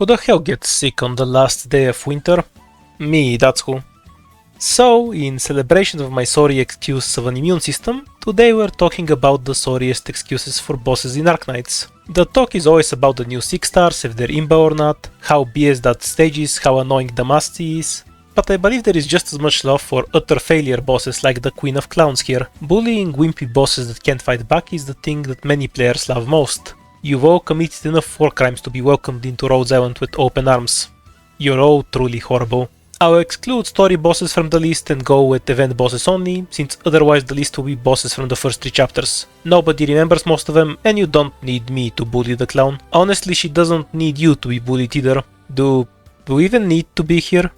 Who the hell gets sick on the last day of winter? Me, that's who. So, in celebration of my sorry excuse of an immune system, today we're talking about the sorriest excuses for bosses in Arknights. The talk is always about the new 6 stars, if they're imba or not, how BS that stage is, how annoying the mastery is, but I believe there is just as much love for utter failure bosses like the Queen of Clowns here. Bullying wimpy bosses that can't fight back is the thing that many players love most. You've all committed enough war crimes to be welcomed into Rhodes Island with open arms. You're all truly horrible. I'll exclude story bosses from the list and go with event bosses only, since otherwise the list will be bosses from the first 3 chapters. Nobody remembers most of them, and you don't need me to bully the clown. Honestly, she doesn't need you to be bullied either. Do we even need to be here?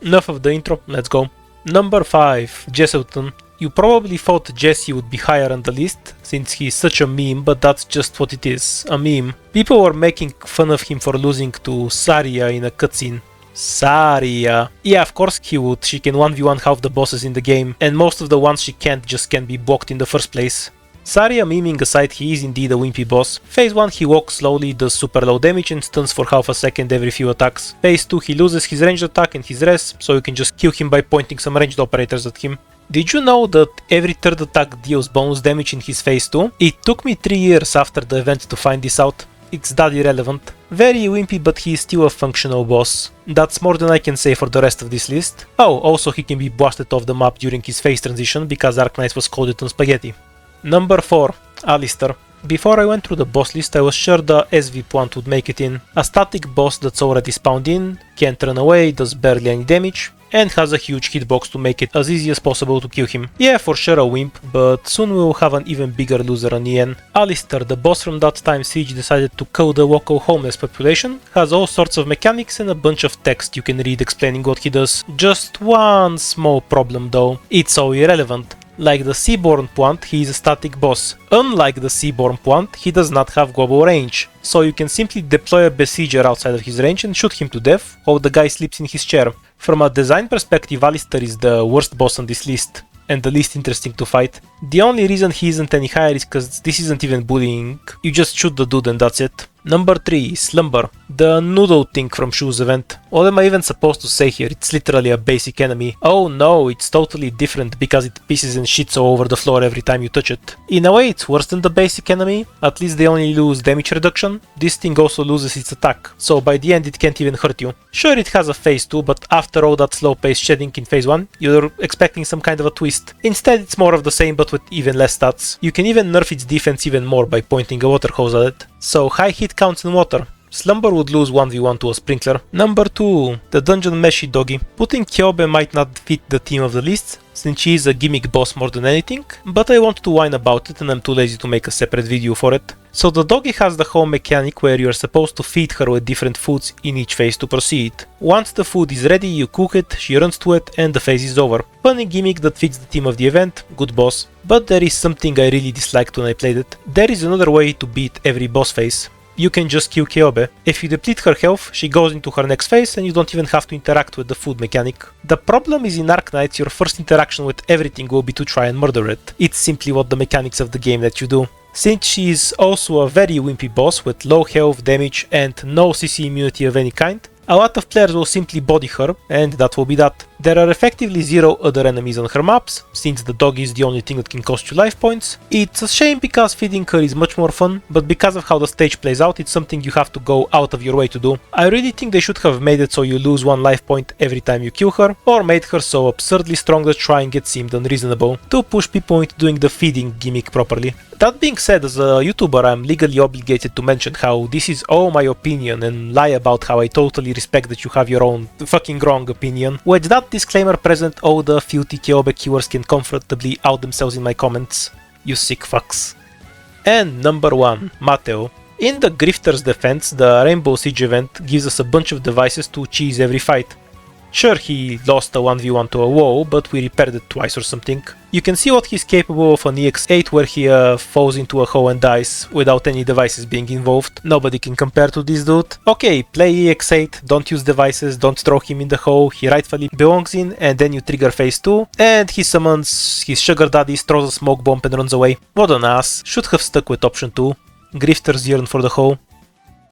Enough of the intro, let's go. Number 5, Jesselton. You probably thought Jesse would be higher on the list, since he's such a meme, but that's just what it is, a meme. People were making fun of him for losing to Saria in a cutscene. Saria. Yeah, of course he would, she can 1v1 half the bosses in the game, and most of the ones she can't just can't be blocked in the first place. Saria memeing aside, he is indeed a wimpy boss. Phase 1 he walks slowly, does super low damage and stuns for half a second every few attacks. Phase 2 he loses his ranged attack and his res, so you can just kill him by pointing some ranged operators at him. Did you know that every third attack deals bonus damage in his phase 2? It took me 3 years after the event to find this out. It's that irrelevant. Very wimpy, but he is still a functional boss. That's more than I can say for the rest of this list. Oh, also he can be blasted off the map during his phase transition because Arknights was coded on spaghetti. Number 4, Alistair. Before I went through the boss list, I was sure the SV plant would make it in. A static boss that's already spawned in, can't run away, does barely any damage, and has a huge hitbox to make it as easy as possible to kill him. Yeah, for sure a wimp, but soon we will have an even bigger loser on the end. Alistair, the boss from that time Siege decided to kill the local homeless population, has all sorts of mechanics and a bunch of text you can read explaining what he does. Just one small problem though, it's so irrelevant. Like the Seaborn plant, he is a static boss. Unlike the Seaborn plant, he does not have global range, so you can simply deploy a besieger outside of his range and shoot him to death while the guy sleeps in his chair. From a design perspective, Alistair is the worst boss on this list, and the least interesting to fight. The only reason he isn't any higher is because this isn't even bullying, you just shoot the dude and that's it. Number 3, Slumber. The noodle thing from Shu's event. What am I even supposed to say here? It's literally a basic enemy. Oh no, it's totally different because it pisses and shits all over the floor every time you touch it. In a way it's worse than the basic enemy, at least they only lose damage reduction. This thing also loses its attack, so by the end it can't even hurt you. Sure, it has a phase 2, but after all that slow pace shedding in phase 1, you're expecting some kind of a twist. Instead it's more of the same but with even less stats. You can even nerf its defense even more by pointing a water hose at it. So high hit counts in water. Slumber would lose 1v1 to a sprinkler. Number 2, the Dungeon Meshi doggy. Putting Kyobe might not fit the theme of the list, since she is a gimmick boss more than anything, but I want to whine about it and I'm too lazy to make a separate video for it. So the doggy has the whole mechanic where you're supposed to feed her with different foods in each phase to proceed. Once the food is ready, you cook it, she runs to it, and the phase is over. Funny gimmick that fits the theme of the event, good boss. But there is something I really disliked when I played it. There is another way to beat every boss phase. You can just kill Kyobe. If you deplete her health, she goes into her next phase and you don't even have to interact with the food mechanic. The problem is in Arknights, your first interaction with everything will be to try and murder it. It's simply what the mechanics of the game let you do. Since she is also a very wimpy boss with low health, damage and no CC immunity of any kind, a lot of players will simply body her, and that will be that. There are effectively 0 other enemies on her maps, since the dog is the only thing that can cost you life points. It's a shame because feeding her is much more fun, but because of how the stage plays out, it's something you have to go out of your way to do. I really think they should have made it so you lose 1 life point every time you kill her, or made her so absurdly strong that trying it seemed unreasonable, to push people into doing the feeding gimmick properly. That being said, as a YouTuber, I'm legally obligated to mention how this is all my opinion and lie about how I totally respect that you have your own fucking wrong opinion. With that disclaimer present, all the filthy Kyobe killers can comfortably out themselves in my comments. You sick fucks. And number 1, Mateo. In the Grifter's defense, the Rainbow Siege event gives us a bunch of devices to cheese every fight. Sure, he lost a 1v1 to a wall, but we repaired it twice or something. You can see what he's capable of on EX8 where he falls into a hole and dies without any devices being involved. Nobody can compare to this dude. Okay, play EX8, don't use devices, don't throw him in the hole he rightfully belongs in, and then you trigger phase 2, and he summons his sugar daddies, throws a smoke bomb and runs away. What an ass, should have stuck with option 2. Grifters yearn for the hole.